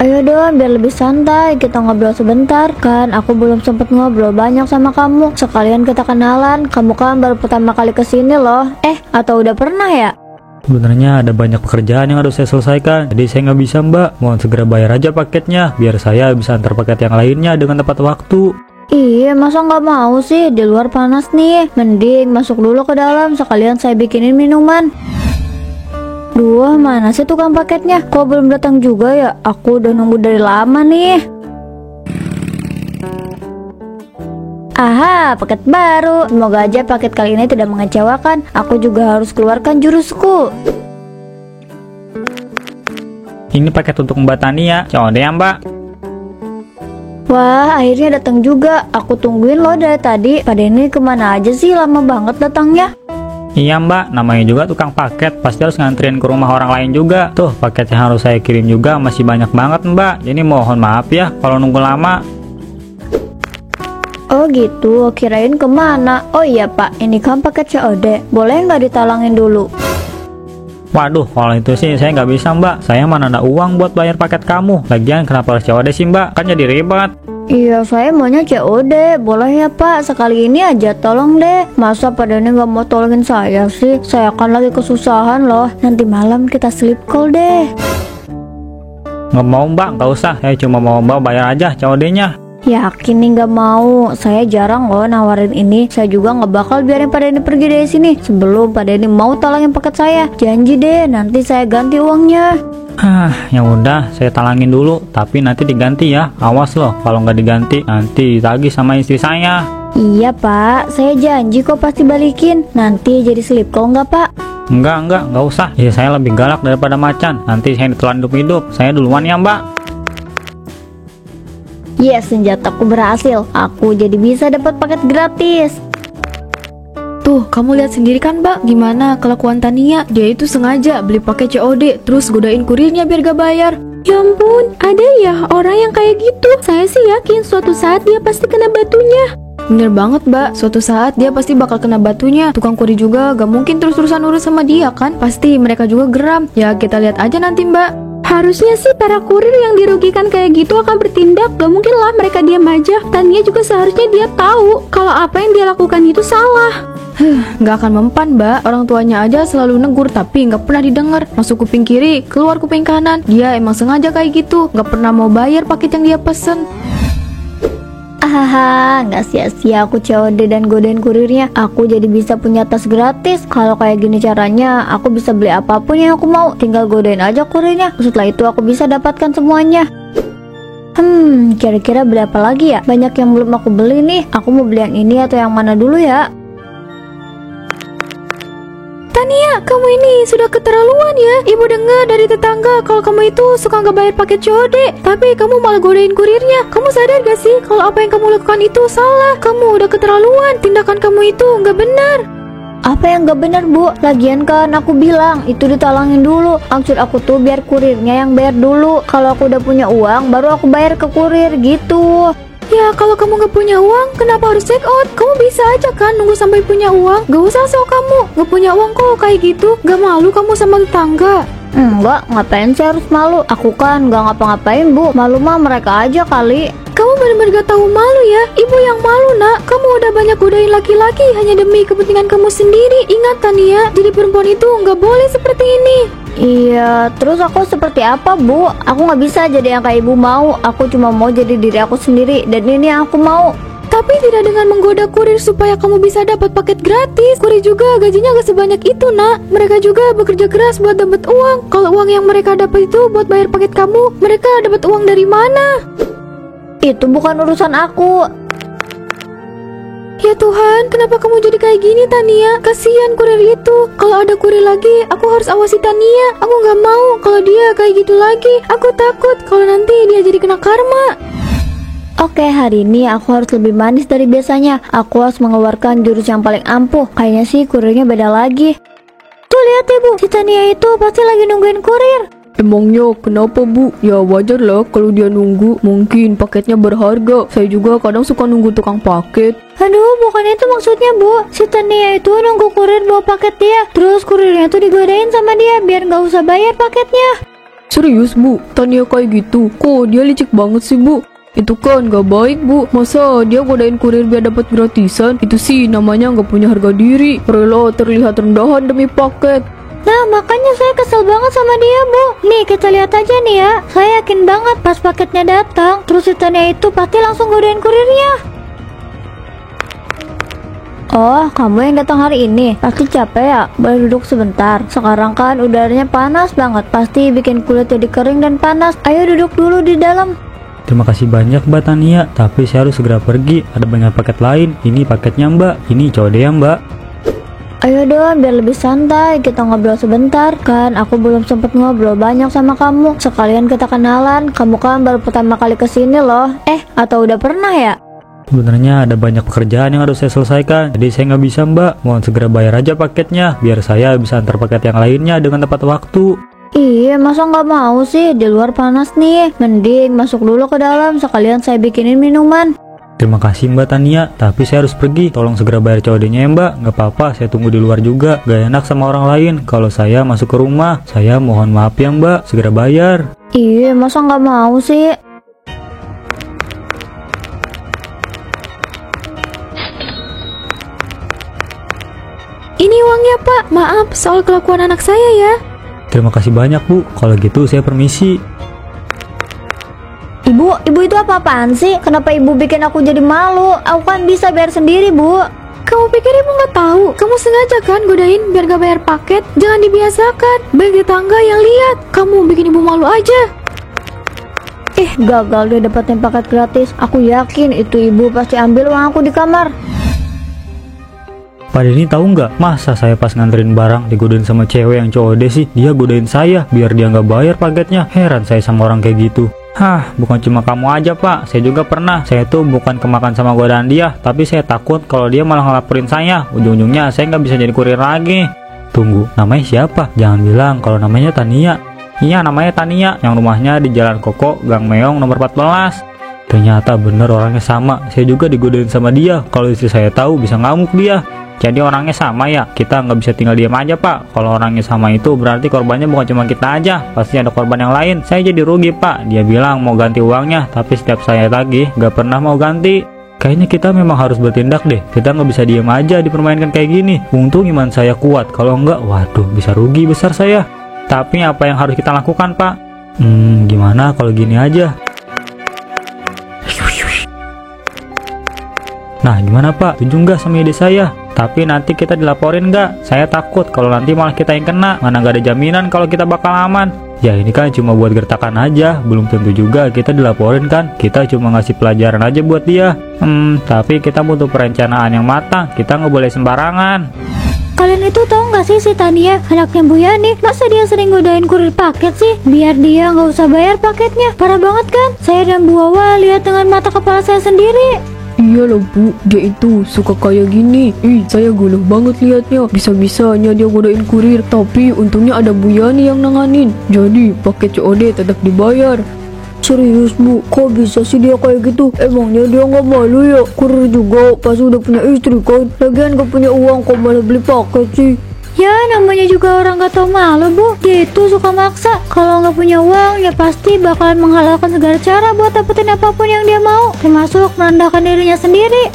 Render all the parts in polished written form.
Ayo dong, biar lebih santai, kita ngobrol sebentar. Kan aku belum sempet ngobrol banyak sama kamu. Sekalian kita kenalan, kamu kan baru pertama kali kesini loh. Atau udah pernah ya? Sebenarnya ada banyak pekerjaan yang harus saya selesaikan, jadi saya nggak bisa mbak. Mohon segera bayar aja paketnya, biar saya bisa antar paket yang lainnya dengan tepat waktu. Iya, masa nggak mau sih? Di luar panas nih. Mending masuk dulu ke dalam, sekalian saya bikinin minuman. Duh, mana sih tukang paketnya? Kok belum datang juga ya? Aku udah nunggu dari lama nih. Aha, paket baru. Semoga aja paket kali ini tidak mengecewakan. Aku juga harus keluarkan jurusku. Ini paket untuk Mbak Tania, COD ya mbak. Wah, akhirnya datang juga. Aku tungguin loh dari tadi. Pak Denny kemana aja sih? Lama banget datangnya. Iya mbak, namanya juga tukang paket, pasti harus nganterin ke rumah orang lain juga. Tuh, paket yang harus saya kirim juga masih banyak banget mbak. Jadi mohon maaf ya kalau nunggu lama. Oh gitu, kirain kemana? Oh iya pak, ini kan paket COD. Boleh nggak ditalangin dulu? Waduh, kalau itu sih saya nggak bisa mbak. Saya mana ada uang buat bayar paket kamu. Lagian kenapa harus COD sih mbak? Kan jadi ribet. Iya, saya maunya COD. Boleh ya pak, sekali ini aja tolong deh. Masa Pak Denny nggak mau tolongin saya sih? Saya kan lagi kesusahan loh. Nanti malam kita sleep call deh. Nggak mau mbak, nggak usah. Saya cuma mau mbak bayar aja COD-nya. Yakin nih nggak mau? Saya jarang loh nawarin ini. Saya juga nggak bakal biarin Pak Denny pergi dari sini sebelum Pak Denny mau talangin paket saya. Janji deh, nanti saya ganti uangnya. Ya udah, saya talangin dulu, tapi nanti diganti ya. Awas loh, kalau nggak diganti nanti ditagih sama istri saya. Iya pak, saya janji kok pasti balikin. Nanti jadi sleep call nggak pak? Enggak usah. Ya saya lebih galak daripada macan. Nanti saya ditelan hidup-hidup. Saya duluan ya mbak. Yes, senjataku berhasil. Aku jadi bisa dapat paket gratis. Tuh, kamu lihat sendiri kan mbak, gimana kelakuan Tania. Dia itu sengaja beli paket COD, terus godain kurirnya biar gak bayar. Ya ampun, ada ya orang yang kayak gitu. Saya sih yakin suatu saat dia pasti kena batunya. Bener banget mbak, suatu saat dia pasti bakal kena batunya. Tukang kurir juga gak mungkin terus-terusan urus sama dia kan. Pasti mereka juga geram. Ya kita lihat aja nanti mbak. Harusnya sih para kurir yang dirugikan kayak gitu akan bertindak. Gak mungkin lah mereka diam aja. Tania juga seharusnya dia tahu kalau apa yang dia lakukan itu salah. Gak akan mempan mbak. Orang tuanya aja selalu negur tapi gak pernah didengar. Masuk kuping kiri, keluar kuping kanan. Dia emang sengaja kayak gitu. Gak pernah mau bayar paket yang dia pesen. Hahaha, nggak sia-sia aku COD dan godain kurirnya. Aku jadi bisa punya tas gratis. Kalau kayak gini caranya, aku bisa beli apapun yang aku mau. Tinggal godain aja kurirnya. Setelah itu aku bisa dapatkan semuanya. Kira-kira beli apa lagi ya? Banyak yang belum aku beli nih. Aku mau beli yang ini atau yang mana dulu ya? Tania, kamu ini sudah keterlaluan ya. Ibu dengar dari tetangga kalau kamu itu suka nggak bayar paket COD, tapi kamu malah godain kurirnya. Kamu sadar gak sih kalau apa yang kamu lakukan itu salah? Kamu udah keterlaluan. Tindakan kamu itu nggak benar. Apa yang gak benar bu? Lagian kan aku bilang itu ditalangin dulu. Maksud aku tuh biar kurirnya yang bayar dulu. Kalau aku udah punya uang baru aku bayar ke kurir gitu. Ya kalau kamu gak punya uang, kenapa harus check out? Kamu bisa aja kan nunggu sampai punya uang. Gak usah sok kamu gak punya uang kok kayak gitu. Gak malu kamu sama tetangga? Enggak, ngapain sih harus malu? Aku kan gak ngapa-ngapain bu. Malu mah mereka aja kali. Kamu benar-benar gak tahu malu ya. Ibu yang malu nak. Kamu udah banyak godain laki-laki hanya demi kepentingan kamu sendiri. Ingat Tania, jadi perempuan itu gak boleh seperti ini. Iya, terus aku seperti apa bu? Aku gak bisa jadi yang kayak ibu mau. Aku cuma mau jadi diri aku sendiri. Dan ini yang aku mau. Tapi tidak dengan menggoda kurir supaya kamu bisa dapat paket gratis. Kurir juga gajinya gak sebanyak itu nak. Mereka juga bekerja keras buat dapat uang. Kalau uang yang mereka dapat itu buat bayar paket kamu, mereka dapat uang dari mana? Itu bukan urusan aku. Ya Tuhan, kenapa kamu jadi kayak gini Tania? Kasihan kurir itu. Kalau ada kurir lagi, aku harus awasi Tania. Aku gak mau kalau dia kayak gitu lagi. Aku takut kalau nanti dia jadi kena karma. Oke, hari ini aku harus lebih manis dari biasanya. Aku harus mengeluarkan jurus yang paling ampuh. Kayaknya sih kurirnya beda lagi. Tuh lihat ya bu, si Tania itu pasti lagi nungguin kurir. Emangnya kenapa bu? Ya wajar lah kalau dia nunggu. Mungkin paketnya berharga. Saya juga kadang suka nunggu tukang paket. Aduh, bukan itu maksudnya bu. Si Tania itu nunggu kurir bawa paket dia. Terus kurirnya tuh digodain sama dia biar gak usah bayar paketnya. Serius bu, Tania kayak gitu? Kok dia licik banget sih bu? Itu kan gak baik bu. Masa dia godain kurir biar dapat gratisan? Itu sih namanya gak punya harga diri. Rela terlihat rendahan demi paket. Nah makanya saya kesel banget sama dia bu. Nih kita lihat aja nih ya. Saya yakin banget pas paketnya datang, terus si Tania itu pasti langsung godain kurirnya. Oh, kamu yang datang hari ini. Pasti capek ya? Boleh duduk sebentar. Sekarang kan udaranya panas banget. Pasti bikin kulit jadi kering dan panas. Ayo duduk dulu di dalam. Terima kasih banyak Mbak Tania, tapi saya harus segera pergi. Ada banyak paket lain. Ini paketnya Mbak. Ini COD ya Mbak. Ayo dong, biar lebih santai. Kita ngobrol sebentar. Kan aku belum sempet ngobrol banyak sama kamu. Sekalian kita kenalan. Kamu kan baru pertama kali kesini loh. Atau udah pernah ya? Sebenarnya ada banyak pekerjaan yang harus saya selesaikan, jadi saya nggak bisa Mbak. Mohon segera bayar aja paketnya, biar saya bisa antar paket yang lainnya dengan tepat waktu. Iya, masa nggak mau sih? Di luar panas nih. Mending masuk dulu ke dalam, sekalian saya bikinin minuman. Terima kasih Mbak Tania, tapi saya harus pergi. Tolong segera bayar COD-nya ya Mbak. Nggak apa-apa, saya tunggu di luar juga. Gak enak sama orang lain kalau saya masuk ke rumah. Saya mohon maaf ya Mbak, segera bayar. Iya, masa nggak mau sih? Ini uangnya pak. Maaf soal kelakuan anak saya ya. Terima kasih banyak Bu, kalau gitu saya permisi. Ibu itu apa-apaan sih? Kenapa ibu bikin aku jadi malu? Aku kan bisa bayar sendiri bu. Kamu pikir ibu nggak tahu? Kamu sengaja kan godain biar gak bayar paket? Jangan dibiasakan. Baik tetangga yang lihat. Kamu bikin ibu malu aja. Gagal dia dapetin paket gratis. Aku yakin itu ibu pasti ambil uang aku di kamar. Pak Denny tahu nggak? Masa saya pas nganterin barang digodain sama cewek yang COD sih? Dia godain saya biar dia nggak bayar paketnya. Heran saya sama orang kayak gitu. Hah, bukan cuma kamu aja Pak, saya juga pernah. Saya tuh bukan kemakan sama godaan dia, tapi saya takut kalau dia malah ngelaporin saya. Ujung-ujungnya saya nggak bisa jadi kurir lagi. Tunggu, namanya siapa? Jangan bilang kalau namanya Tania. Iya, namanya Tania, yang rumahnya di Jalan Koko, Gang Meong nomor 14. Ternyata bener orangnya sama. Saya juga digodain sama dia. Kalau istri saya tahu bisa ngamuk dia. Jadi orangnya sama ya, kita nggak bisa tinggal diam aja Pak. Kalau orangnya sama itu berarti korbannya bukan cuma kita aja, pasti ada korban yang lain. Saya jadi rugi Pak. Dia bilang mau ganti uangnya, tapi setiap saya tagih nggak pernah mau ganti. Kayaknya kita memang harus bertindak deh. Kita nggak bisa diam aja dipermainkan kayak gini. Untung iman saya kuat, kalau nggak, waduh bisa rugi besar saya. Tapi apa yang harus kita lakukan Pak? Gimana kalau gini aja? Nah gimana Pak, setuju nggak sama ide saya? Tapi nanti kita dilaporin nggak? Saya takut kalau nanti malah kita yang kena. Mana nggak ada jaminan kalau kita bakal aman. Ya ini kan cuma buat gertakan aja, belum tentu juga kita dilaporin kan. Kita cuma ngasih pelajaran aja buat dia. Tapi kita butuh perencanaan yang matang. Kita nggak boleh sembarangan. Kalian itu tahu nggak sih si Tania, anaknya Bu Yani? Masa dia sering godain kurir paket sih? Biar dia nggak usah bayar paketnya. Parah banget kan? Saya dan Bu Wawa lihat dengan mata kepala saya sendiri. Iya loh Bu, dia itu suka kayak gini. Saya guluh banget liatnya. Bisa-bisanya dia godain kurir. Tapi untungnya ada Bu Yani yang nanganin. Jadi paket COD tetap dibayar. Serius Bu, kok bisa sih dia kayak gitu? Emangnya dia nggak malu ya? Kurir juga pasti udah punya istri kan? Lagian gak punya uang kok malah beli paket sih? Ya namanya juga orang gak tau malu Bu. Dia itu suka maksa. Kalau nggak punya uang ya pasti bakalan menghalalkan segala cara buat dapetin apapun yang dia mau, termasuk merendahkan dirinya sendiri.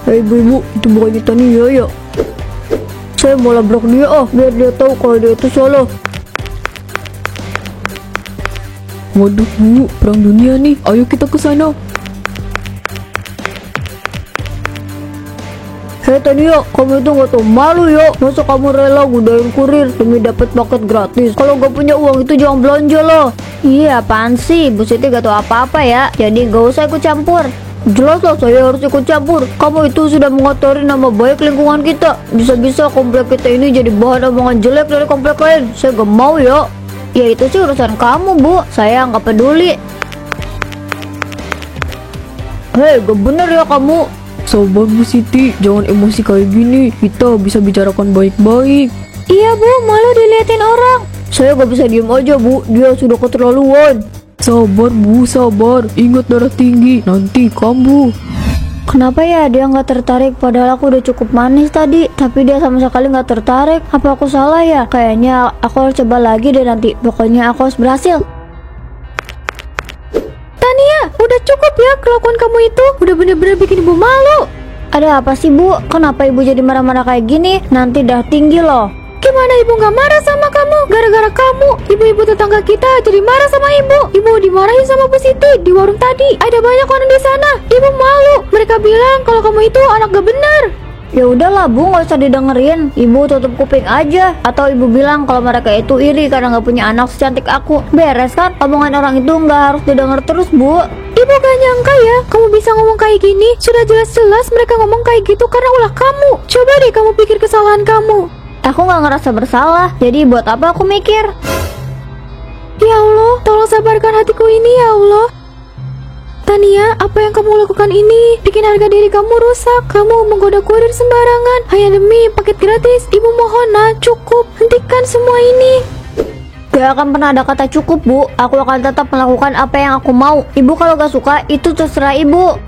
Ibu, itu bukannya Tania ya? Saya mau labrak dia biar dia tahu kalau dia itu salah. Waduh Bu, perang dunia nih. Ayo kita ke sana. Hei Tania, kamu itu gak tau malu ya? Masa kamu rela godain kurir demi dapat paket gratis? Kalau gak punya uang itu jangan belanja loh. Iya apaan sih, Bu Siti gak tau apa-apa ya. Jadi gak usah ikut campur. Jelas lah saya harus ikut campur. Kamu itu sudah mengotori nama baik lingkungan kita. Bisa-bisa komplek kita ini jadi bahan omongan jelek dari komplek lain. Saya gak mau ya. Ya itu sih urusan kamu Bu, saya gak peduli. Hei gak bener ya kamu. Sabar Bu Siti, jangan emosi kayak gini. Kita bisa bicarakan baik-baik. Iya Bu, malu diliatin orang. Saya gak bisa diem aja Bu, dia sudah keterlaluan. Sabar Bu, sabar. Ingat darah tinggi, nanti kambuh. Kenapa ya dia nggak tertarik padahal aku udah cukup manis tadi, tapi dia sama sekali nggak tertarik. Apa aku salah ya? Kayaknya aku harus coba lagi deh nanti. Pokoknya aku harus berhasil. kelakuan kamu itu udah bener-bener bikin ibu malu. Ada apa sih Bu? Kenapa ibu jadi marah-marah kayak gini? Nanti dah tinggi loh. Gimana ibu gak marah sama kamu? Gara-gara kamu, ibu-ibu tetangga kita jadi marah sama ibu. Ibu dimarahin sama Bu Siti di warung tadi. Ada banyak orang di sana. Ibu malu. Mereka bilang kalau kamu itu anak gak bener. Ya udahlah Bu, nggak usah didengerin. Ibu tutup kuping aja. Atau ibu bilang kalau mereka itu iri karena nggak punya anak secantik aku. Beres kan? Omongan orang itu nggak harus didengar terus Bu. Ibu gak nyangka ya, kamu bisa ngomong kayak gini. Sudah jelas-jelas mereka ngomong kayak gitu karena ulah kamu. Coba deh kamu pikir kesalahan kamu. Aku nggak ngerasa bersalah. Jadi buat apa aku mikir? Ya Allah, tolong sabarkan hatiku ini ya Allah. Tania, apa yang kamu lakukan ini bikin harga diri kamu rusak. Kamu menggoda kurir sembarangan hanya demi paket gratis. Ibu mohon cukup. Hentikan semua ini. Gak akan pernah ada kata cukup Bu. Aku akan tetap melakukan apa yang aku mau. Ibu kalau gak suka, itu terserah ibu.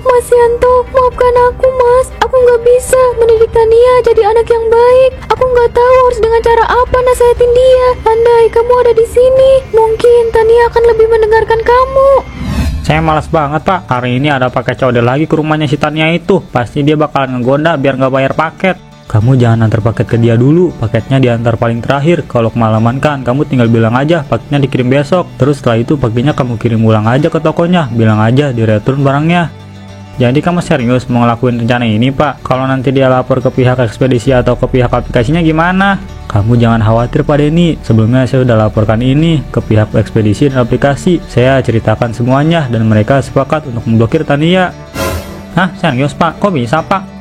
Mas Yanto, maafkan aku Mas. Aku gak bisa mendidik Tania jadi anak yang baik. Aku gak tahu harus dengan cara apa nasihatin dia. Andai kamu ada di sini, mungkin Tania akan lebih mendengarkan kamu. Saya malas banget Pak, hari ini ada pakai COD lagi ke rumahnya si Tania itu. Pasti dia bakalan ngegoda biar nggak bayar paket. Kamu jangan antar paket ke dia dulu, paketnya diantar paling terakhir. Kalau kemalaman kan, kamu tinggal bilang aja paketnya dikirim besok. Terus setelah itu paginya kamu kirim ulang aja ke tokonya, bilang aja di return barangnya. Jadi kamu serius mau ngelakuin rencana ini Pak? Kalau nanti dia lapor ke pihak ekspedisi atau ke pihak aplikasinya gimana? Kamu jangan khawatir Pak Denny, sebelumnya saya udah laporkan ini ke pihak ekspedisi dan aplikasi. Saya ceritakan semuanya dan mereka sepakat untuk memblokir Tania. Hah? Serius Pak? Kok bisa Pak?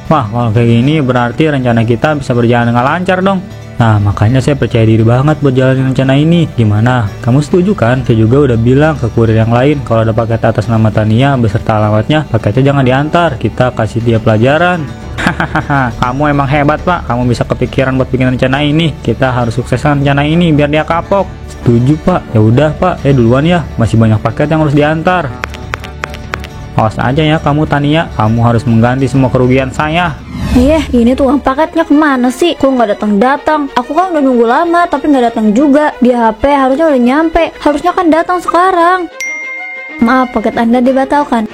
Wah, kalau kayak gini berarti rencana kita bisa berjalan dengan lancar dong. Nah, makanya saya percaya diri banget buat jalanin rencana ini. Gimana? Kamu setuju kan? Saya juga udah bilang ke kurir yang lain kalau ada paket atas nama Tania beserta alamatnya, paketnya jangan diantar. Kita kasih dia pelajaran. Hahaha, kamu emang hebat Pak. Kamu bisa kepikiran buat bikin rencana ini. Kita harus sukseskan rencana ini biar dia kapok. Setuju Pak. Ya udah Pak, saya duluan ya. Masih banyak paket yang harus diantar. Awas aja ya kamu Tania, kamu harus mengganti semua kerugian saya. Ini tukang paketnya kemana sih? Kok nggak datang-datang? Aku kan udah nunggu lama tapi nggak datang juga. Di HP harusnya udah nyampe, harusnya kan datang sekarang. Maaf, paket Anda dibatalkan.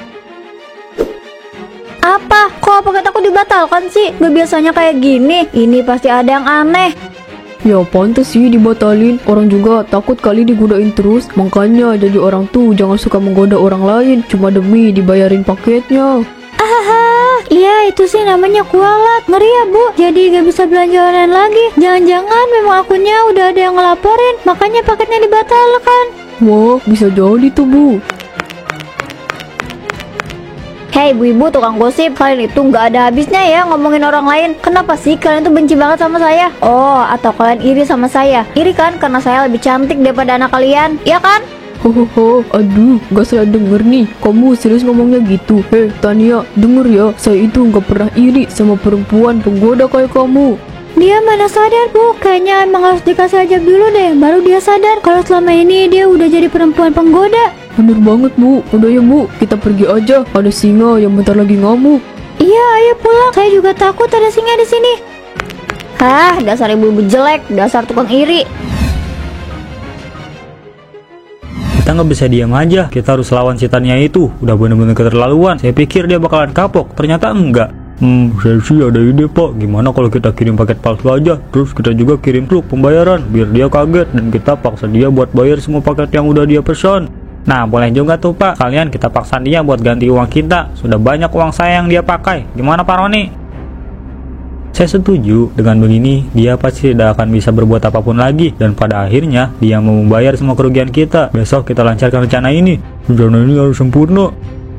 Apa? Kok paket aku dibatalkan sih? Gak biasanya kayak gini. Ini pasti ada yang aneh. Ya pantas sih dibatalin. Orang juga takut kali digodain terus. Makanya jadi orang tuh jangan suka menggoda orang lain cuma demi dibayarin paketnya. Iya itu sih namanya kualat. Ngeri ya Bu, jadi gak bisa belanja online lagi. Jangan-jangan memang akunnya udah ada yang ngelaporin, makanya paketnya dibatalkan. Wah, bisa jadi tuh Bu. Hei ibu-ibu tukang gosip, kalian itu nggak ada habisnya ya ngomongin orang lain. Kenapa sih kalian tuh benci banget sama saya? Oh, atau kalian iri sama saya? Iri kan karena saya lebih cantik daripada anak kalian, iya kan? Hohoho, aduh, gak salah denger nih. Kamu serius ngomongnya gitu? Tania, denger ya, saya itu gak pernah iri sama perempuan penggoda kayak kamu. Dia mana sadar Bu, kayaknya emang harus dikasih aja dulu deh, baru dia sadar kalau selama ini dia udah jadi perempuan penggoda. Bener banget Bu, udah ya Bu, kita pergi aja. Ada singa yang bentar lagi ngamuk. Iya, ayo pulang. Saya juga takut ada singa di sini. Hah, dasar ibu-ibu jelek, dasar tukang iri. Kita nggak bisa diam aja, kita harus lawan si Tania itu. Udah bener-bener keterlaluan. Saya pikir dia bakalan kapok, ternyata enggak. Saya sih ada ide Pak. Gimana kalau kita kirim paket palsu aja, terus kita juga kirim truk pembayaran, biar dia kaget dan kita paksa dia buat bayar semua paket yang udah dia pesan. Nah, boleh juga tuh Pak. Kalian kita paksa dia buat ganti uang kita. Sudah banyak uang saya yang dia pakai. Gimana Pak Roni? Saya setuju. Dengan begini, dia pasti tidak akan bisa berbuat apapun lagi. Dan pada akhirnya, dia mau membayar semua kerugian kita. Besok kita lancarkan rencana ini. Rencana ini harus sempurna.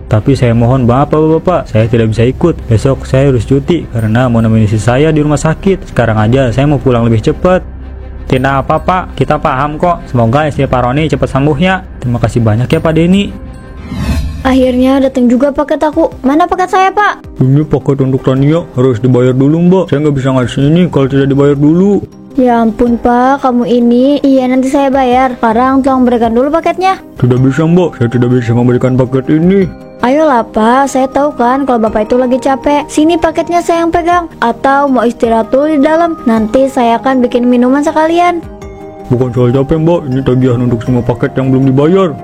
Tapi saya mohon Bapak-Bapak, saya tidak bisa ikut. Besok saya harus cuti karena mau nemenin istri saya di rumah sakit. Sekarang aja saya mau pulang lebih cepat. Tidak apa Pak, kita paham kok. Semoga istri Pak Roni cepat sembuh ya. Terima kasih banyak ya Pak Denny. Akhirnya datang juga paket aku. Mana paket saya Pak? Ini paket untuk Tania, harus dibayar dulu Mbak. Saya nggak bisa ngasih ini kalau tidak dibayar dulu. Ya ampun Pak, kamu ini. Iya nanti saya bayar. Sekarang tolong berikan dulu paketnya. Tidak bisa Mbak, saya tidak bisa memberikan paket ini. Ayolah Pak, saya tahu kan kalau Bapak itu lagi capek. Sini paketnya saya yang pegang. Atau mau istirahat dulu di dalam. Nanti saya akan bikin minuman sekalian. Bukan soal capek Mbak, ini tagihan untuk semua paket yang belum dibayar.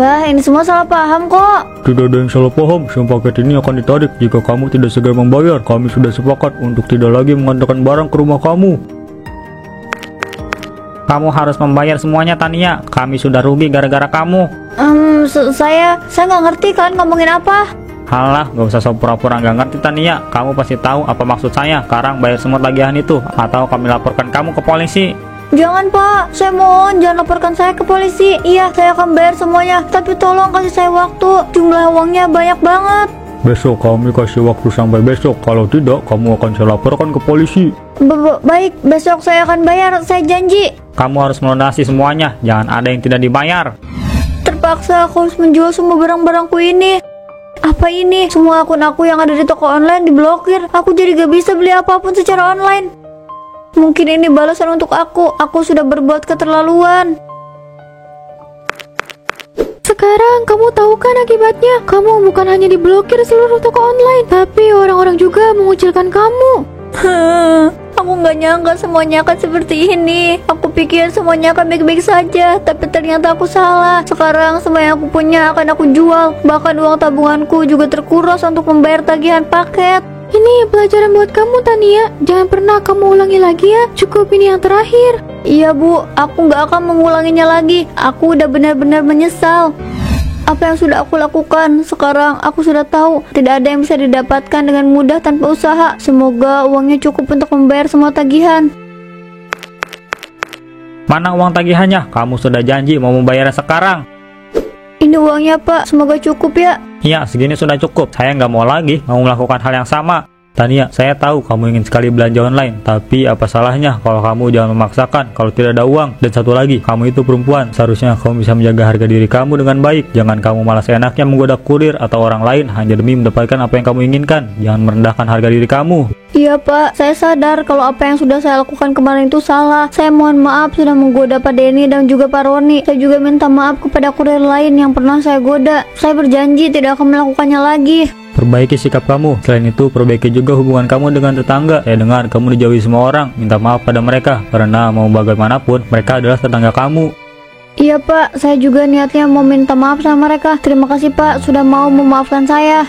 Wah, ini semua salah paham kok. Tidak ada yang salah paham, semua paket ini akan ditarik jika kamu tidak segera membayar. Kami sudah sepakat untuk tidak lagi mengantarkan barang ke rumah kamu. Kamu harus membayar semuanya, Tania. Kami sudah rugi gara-gara kamu. Saya nggak ngerti kan ngomongin apa. Halah, gak usah sok pura-pura gak ngerti, Tania. Kamu pasti tahu apa maksud saya. Sekarang bayar semua tagihan itu, atau kami laporkan kamu ke polisi. Jangan Pak, saya mohon jangan laporkan saya ke polisi. Iya, saya akan bayar semuanya, tapi tolong kasih saya waktu. Jumlah uangnya banyak banget. Besok kami kasih waktu sampai besok. Kalau tidak, kamu akan saya laporkan ke polisi. Baik, besok saya akan bayar, saya janji. Kamu harus melunasi semuanya, jangan ada yang tidak dibayar. Terpaksa aku harus menjual semua barang-barangku ini. Apa ini? Semua akun aku yang ada di toko online diblokir. Aku jadi gak bisa beli apapun secara online. Mungkin ini balasan untuk aku. Aku sudah berbuat keterlaluan. Sekarang kamu tahu kan akibatnya? Kamu bukan hanya diblokir seluruh toko online, tapi orang-orang juga mengucilkan kamu. Aku nggak nyangka semuanya akan seperti ini. Aku pikir semuanya akan baik-baik saja, tapi ternyata aku salah. Sekarang semua yang aku punya akan aku jual. Bahkan uang tabunganku juga terkuras untuk membayar tagihan paket. Ini pelajaran buat kamu, Tania. Jangan pernah kamu ulangi lagi ya. Cukup ini yang terakhir. Iya Bu, aku nggak akan mengulanginya lagi. Aku udah benar-benar menyesal. Apa yang sudah aku lakukan? Sekarang aku sudah tahu tidak ada yang bisa didapatkan dengan mudah tanpa usaha. Semoga uangnya cukup untuk membayar semua tagihan. Mana uang tagihannya? Kamu sudah janji mau membayarnya sekarang. Ini uangnya Pak, semoga cukup ya. Iya, segini sudah cukup. Saya nggak mau lagi melakukan hal yang sama. Tania, saya tahu kamu ingin sekali belanja online, tapi apa salahnya kalau kamu jangan memaksakan kalau tidak ada uang. Dan satu lagi, kamu itu perempuan, seharusnya kamu bisa menjaga harga diri kamu dengan baik. Jangan kamu malah seenaknya menggoda kurir atau orang lain hanya demi mendapatkan apa yang kamu inginkan. Jangan merendahkan harga diri kamu. Iya Pak, saya sadar kalau apa yang sudah saya lakukan kemarin itu salah. Saya mohon maaf sudah menggoda Pak Denny dan juga Pak Roni. Saya juga minta maaf kepada kurir lain yang pernah saya goda. Saya berjanji tidak akan melakukannya lagi. Perbaiki sikap kamu. Selain itu, perbaiki juga hubungan kamu dengan tetangga. Saya dengar kamu dijauhi semua orang. Minta maaf pada mereka, karena mau bagaimanapun mereka adalah tetangga kamu. Iya Pak, saya juga niatnya mau minta maaf sama mereka. Terima kasih Pak sudah mau memaafkan saya.